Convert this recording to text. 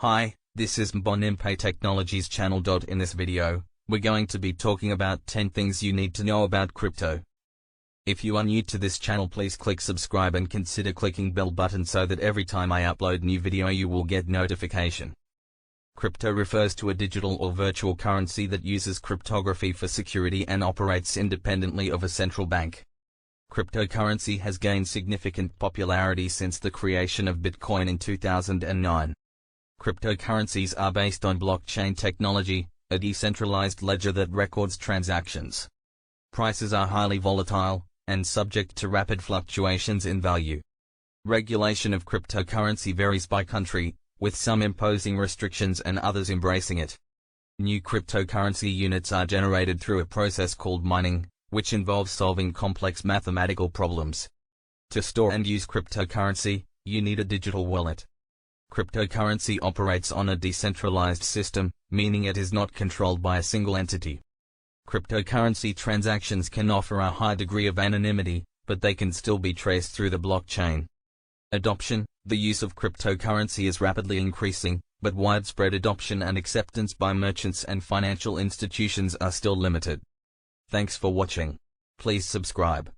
Hi, this is Mbonimpe Technologies channel. In this video, we're going to be talking about 10 things you need to know about crypto. If you are new to this channel, please click subscribe and consider clicking bell button so that every time I upload new video you will get notification. Crypto refers to a digital or virtual currency that uses cryptography for security and operates independently of a central bank. Cryptocurrency has gained significant popularity since the creation of Bitcoin in 2009. Cryptocurrencies are based on blockchain technology, a decentralized ledger that records transactions. Prices are highly volatile and subject to rapid fluctuations in value. Regulation of cryptocurrency varies by country, with some imposing restrictions and others embracing it. New cryptocurrency units are generated through a process called mining, which involves solving complex mathematical problems. To store and use cryptocurrency, you need a digital wallet. Cryptocurrency operates on a decentralized system, meaning it is not controlled by a single entity. Cryptocurrency transactions can offer a high degree of anonymity, but they can still be traced through the blockchain. Adoption: the use of cryptocurrency is rapidly increasing, but widespread adoption and acceptance by merchants and financial institutions are still limited. Thanks for watching. Please subscribe.